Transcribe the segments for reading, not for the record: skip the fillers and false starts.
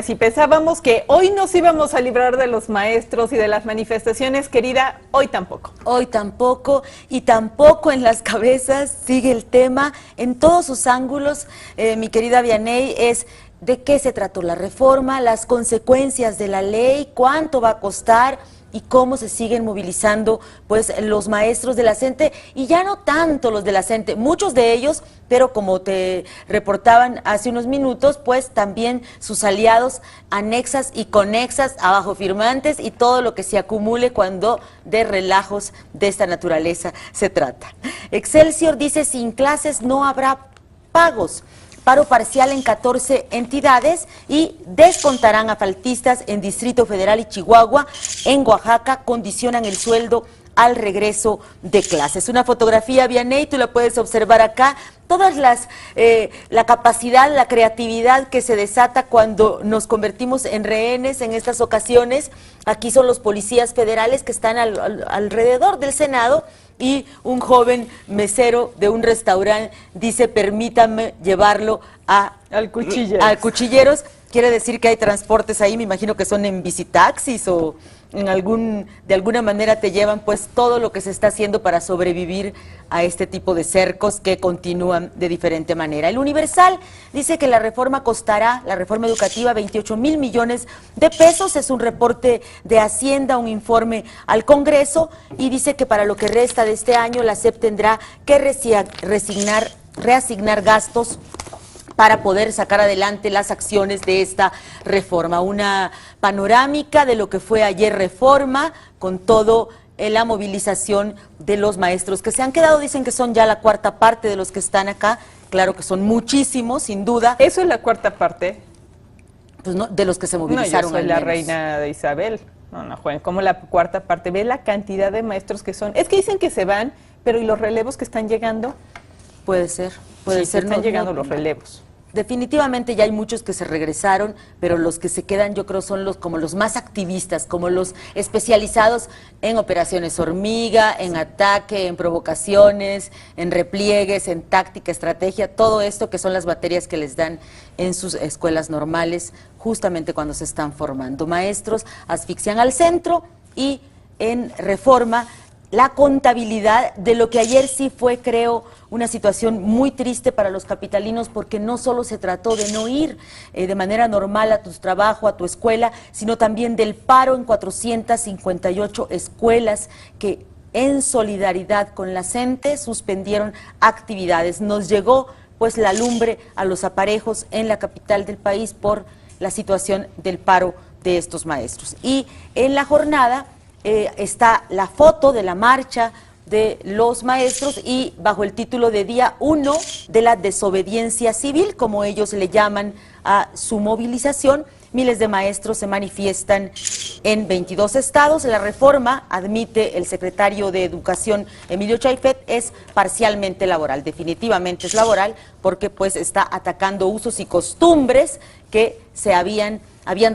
pues si pensábamos que hoy nos íbamos a librar de los maestros y de las manifestaciones, querida, hoy tampoco. Hoy tampoco, y tampoco en las cabezas sigue el tema en todos sus ángulos, mi querida Vianey, es de qué se trató la reforma, las consecuencias de la ley, cuánto va a costar y cómo se siguen movilizando pues los maestros de la CENTE, y ya no tanto los de la CENTE, muchos de ellos, pero como te reportaban hace unos minutos, pues también sus aliados anexas y conexas, abajo firmantes y todo lo que se acumule cuando de relajos de esta naturaleza se trata. Excelsior dice, sin clases no habrá pagos. Paro parcial en 14 entidades y descontarán a faltistas en Distrito Federal y Chihuahua. En Oaxaca condicionan el sueldo al regreso de clases. Una fotografía, Vianey, tú la puedes observar acá. Todas la capacidad, la creatividad que se desata cuando nos convertimos en rehenes en estas ocasiones. Aquí son los policías federales que están alrededor del Senado, y un joven mesero de un restaurante dice, permítame llevarlo al Cuchilleros. Quiere decir que hay transportes ahí, me imagino que son en visitaxis o de alguna manera te llevan pues todo lo que se está haciendo para sobrevivir a este tipo de cercos que continúan de diferente manera. El Universal dice que la reforma costará, la reforma educativa, 28,000 millones de pesos, es un reporte de Hacienda, un informe al Congreso, y dice que para lo que resta de este año la SEP tendrá que reasignar gastos para poder sacar adelante las acciones de esta reforma. Una panorámica de lo que fue ayer reforma, con todo la movilización de los maestros que se han quedado, dicen que son ya la cuarta parte de los que están acá, claro que son muchísimos, sin duda. ¿Eso es la cuarta parte? Pues no, de los que se movilizaron. No, yo soy la reina de Isabel. No, joven, como la cuarta parte. Ve la cantidad de maestros que son. Es que dicen que se van, pero ¿y los relevos que están llegando? Puede ser, puede ser. Están llegando los relevos. Definitivamente ya hay muchos que se regresaron, pero los que se quedan yo creo son como los más activistas, como los especializados en operaciones hormiga, en ataque, en provocaciones, en repliegues, en táctica, estrategia, todo esto que son las materias que les dan en sus escuelas normales, justamente cuando se están formando. Maestros asfixian al centro, y en reforma la contabilidad de lo que ayer sí fue, creo, una situación muy triste para los capitalinos, porque no solo se trató de no ir de manera normal a tu trabajo, a tu escuela, sino también del paro en 458 escuelas que en solidaridad con la CENTE suspendieron actividades. Nos llegó pues la lumbre a los aparejos en la capital del país por la situación del paro de estos maestros. Y en la jornada está la foto de la marcha de los maestros, y bajo el título de Día 1 de la desobediencia civil, como ellos le llaman a su movilización, miles de maestros se manifiestan en 22 estados. La reforma, admite el secretario de Educación, Emilio Chaifet, es parcialmente laboral, definitivamente es laboral, porque pues está atacando usos y costumbres que se habían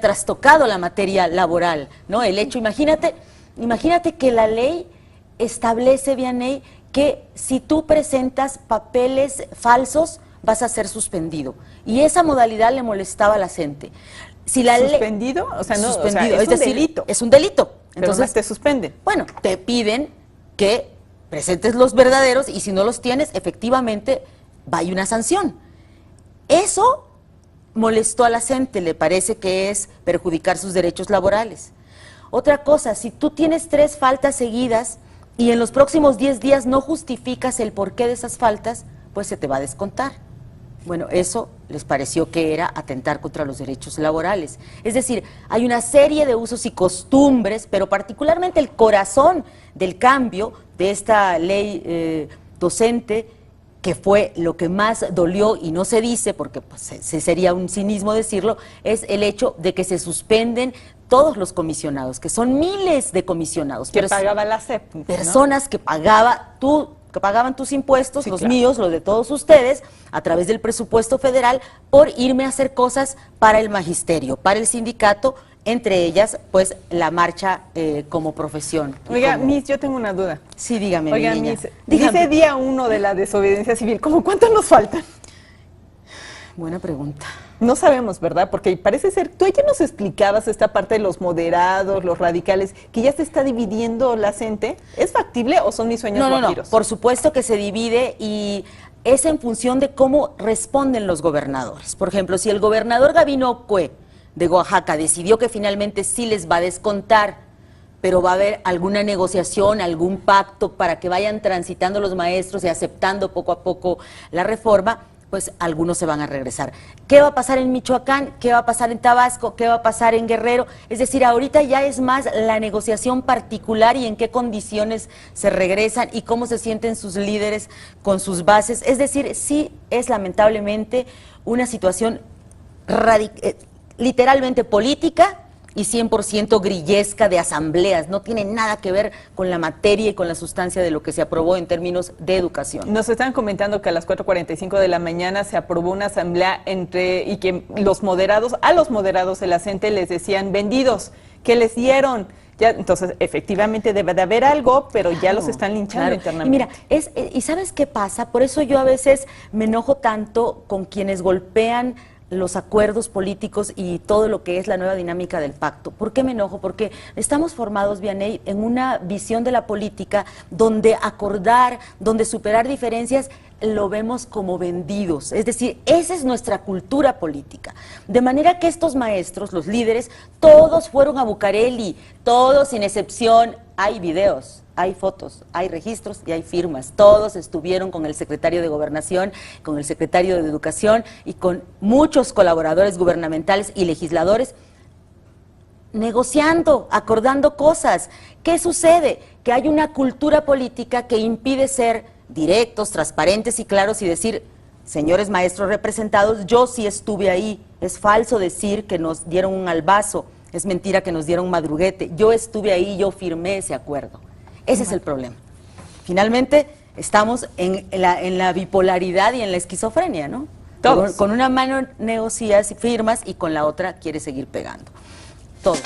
trastocado la materia laboral, ¿no? El hecho, imagínate que la ley establece, Vianey, que si tú presentas papeles falsos vas a ser suspendido, y esa modalidad le molestaba a la CENTE. Si la ¿Suspendido? O sea, no, suspendido, es un delito. Es un delito. Entonces te suspenden. Bueno, te piden que presentes los verdaderos, y si no los tienes, efectivamente va a una sanción. Eso molestó a la CENTE, le parece que es perjudicar sus derechos laborales. Otra cosa, si tú tienes 3 faltas seguidas y en los próximos 10 días no justificas el porqué de esas faltas, pues se te va a descontar. Bueno, eso les pareció que era atentar contra los derechos laborales. Es decir, hay una serie de usos y costumbres, pero particularmente el corazón del cambio de esta ley docente, que fue lo que más dolió, y no se dice porque pues, sería un cinismo decirlo, es el hecho de que se suspenden todos los comisionados, que son miles de comisionados. Que pagaba la SEP, ¿no? Personas que pagaban tus impuestos, sí, los claro, míos, los de todos ustedes, a través del presupuesto federal, por irme a hacer cosas para el magisterio, para el sindicato, entre ellas, pues, la marcha como profesión. Oiga, Miss, yo tengo una duda. Sí, dígame, Oiga, mi niña. Miss, dice Día 1 de la desobediencia civil, ¿cómo cuánto nos faltan? Buena pregunta. No sabemos, ¿verdad? Porque parece ser, tú ya nos explicabas esta parte de los moderados, los radicales, que ya se está dividiendo la gente. ¿Es factible o son mis sueños guajiros? No, por supuesto que se divide y es en función de cómo responden los gobernadores. Por ejemplo, si el gobernador Gabino Cue de Oaxaca decidió que finalmente sí les va a descontar, pero va a haber alguna negociación, algún pacto para que vayan transitando los maestros y aceptando poco a poco la reforma, pues algunos se van a regresar. ¿Qué va a pasar en Michoacán? ¿Qué va a pasar en Tabasco? ¿Qué va a pasar en Guerrero? Es decir, ahorita ya es más la negociación particular y en qué condiciones se regresan y cómo se sienten sus líderes con sus bases. Es decir, sí es lamentablemente una situación literalmente política y 100% grillesca de asambleas. No tiene nada que ver con la materia y con la sustancia de lo que se aprobó en términos de educación. Nos están comentando que a las 4:45 de la mañana se aprobó una asamblea y que a los moderados de la CENTE les decían vendidos, que les dieron. Ya, entonces, efectivamente debe de haber algo, pero ya los están linchando internamente. Y mira, ¿y sabes qué pasa? Por eso yo a veces me enojo tanto con quienes golpean los acuerdos políticos y todo lo que es la nueva dinámica del pacto. ¿Por qué me enojo? Porque estamos formados, Vianey, en una visión de la política donde acordar, donde superar diferencias, lo vemos como vendidos. Es decir, esa es nuestra cultura política. De manera que estos maestros, los líderes, todos fueron a Bucareli, todos sin excepción. Hay videos, hay fotos, hay registros y hay firmas. Todos estuvieron con el secretario de Gobernación, con el secretario de Educación y con muchos colaboradores gubernamentales y legisladores negociando, acordando cosas. ¿Qué sucede? Que hay una cultura política que impide ser directos, transparentes y claros y decir, señores maestros representados, yo sí estuve ahí. Es falso decir que nos dieron un albazo. Es mentira que nos dieron un madruguete. Yo estuve ahí, yo firmé ese acuerdo. Ese es el problema. Finalmente, estamos en la bipolaridad y en la esquizofrenia, ¿no? Todos. Con una mano negocias y firmas y con la otra quieres seguir pegando. Todos.